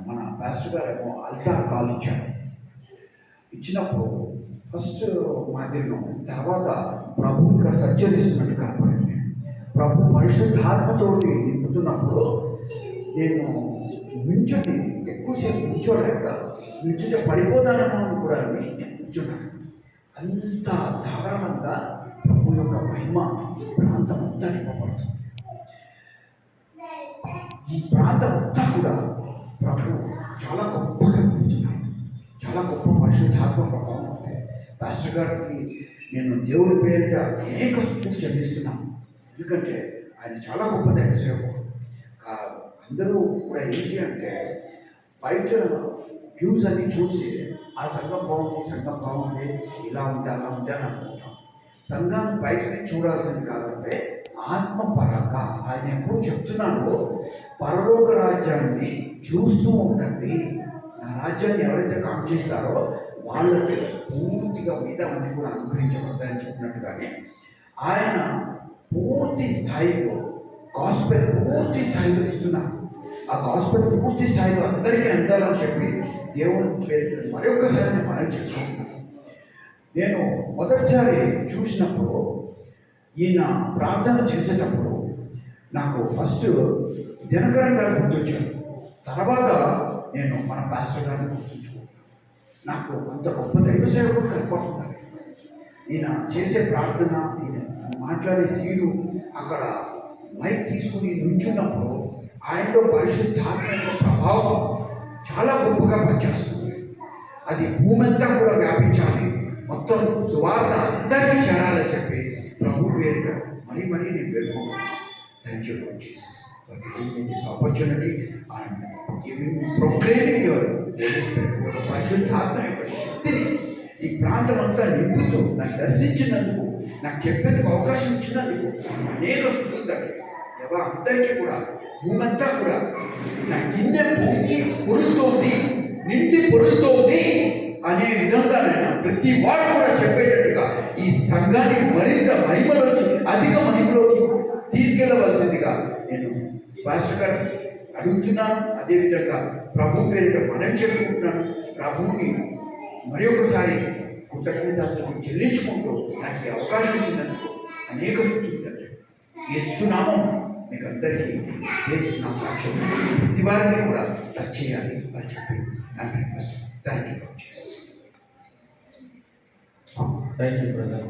మన పాస్టర్ గారేమో altar call ఇచ్చారు. ఇచ్చినప్పుడు ఫస్ట్ మాదిరిలో తర్వాత ప్రభు ఇక్కడ సంచరిస్తున్నట్టు కనపడింది. ప్రభు పరిశుద్ధాత్మతోటి నింపుతున్నప్పుడు నేను నించుని ఎక్కువసేపు నిల్చోలేక నిల్చుంటే పడిపోతానని కూడా నిల్చున్నాను. అంత ధారాళంగా ప్రభు యొక్క మహిమ ప్రాంతం అంతా నింపబడుతుంది. ఈ ప్రాంతం అంతా కూడా ప్రభు చాలా గొప్పగా నింపుతున్నాడు. చాలా గొప్ప పరిశుద్ధాత్మ ప్రభావం ఉంది. పాస్టర్ గారికి నేను దేవుని పేరిట అనేక స్తుతులు చెల్లిస్తున్నాను. ఎందుకంటే ఆయన చాలా గొప్ప దైవ సేవకుడు. అందరూ కూడా ఏంటి అంటే బయట వ్యూస్ అన్ని చూసి ఆ సంఘం బాగుంది ఇలా ఉంది అలా ఉంది అని అనుకుంటాం. సంఘాన్ని బయటనే చూడాల్సింది కాదంటే ఆత్మపరంగా ఆయన ఎప్పుడు చెప్తున్నాడో పరలోక రాజ్యాన్ని చూస్తూ ఉండండి. ఆ రాజ్యాన్ని ఎవరైతే కాంక్షిస్తారో వాళ్ళకి పూర్తిగా మిగతా అన్ని కూడా అనుగ్రహించబడతాయని చెప్పినట్టుగానే ఆయన పూర్తి స్థాయిలో గాస్పెల్ పూర్తి స్థాయిలో ఇస్తున్నారు. ఆ గాస్పెల్ పూర్తి స్థాయిలో అందరికీ అందాలని చెప్పి దేవుని పేరు మరొకసారి నేను మనం చేసుకుంటున్నాను. నేను మొదటిసారి చూసినప్పుడు ఈయన ప్రార్థన చేసేటప్పుడు నాకు ఫస్ట్ దినకరన్ గారు గుర్తొచ్చాను. తర్వాత నేను మన పాస్టర్ గారిని గుర్తుంచుకుంటాను. నాకు అంత గొప్ప దైవ సేవకుడు కనపడుతున్నాడు. ఈయన చేసే ప్రార్థన, ఈయన మాట్లాడే తీరు, అక్కడ మైక్ తీసుకుని నుంచున్నప్పుడు ఆయనలో పరిశుద్ధాత్మ ప్రభావం చాలా గొప్పగా పనిచేస్తుంది. అది భూమి అంతా కూడా వ్యాపించాలి, మొత్తం సువార్త అందరికీ చేరాలని చెప్పి ప్రభు పేరు మరీ నేను వేడుకుంటున్నాను. Thank you Lord Jesus for giving this opportunity and giving proclaiming your పరిశుద్ధాత్మ యొక్క శక్తిని ఈ ప్రాంతం అంతా నింపుతూ నాకు దర్శించినందుకు, నాకు చెప్పేందుకు అవకాశం ఇచ్చినందుకు అనేక స్తుతులు దగ్గర అందరికీ కూడా భూమంతా కూడా నా గిన్నె పొంగి పొరులుతోంది, నిండి పొరులుతోంది అనే విధంగా నేను ప్రతి వాడు కూడా చెప్పేటట్టుగా ఈ సంఘాన్ని మరింత మహిమలోకి అధిక మహిమలోకి తీసుకెళ్ళవలసిందిగా నేను పాస్టర్ గారిని అడుగుతున్నాను. అదేవిధంగా ప్రభు పేరిట మనం చేసుకుంటున్నాను. ప్రభువుని మరి ఒకసారి కృతజ్ఞతలు చెల్లించుకుంటూ నాకు ఈ అవకాశం ఇచ్చినందుకు అనేక స్తుతులు. యేసు నామం మీకు అందరికీ నా సాక్ష్యం ప్రతి వారిని కూడా టచ్ చేయాలి అని చెప్పి నాకు thank you. Thank you brother.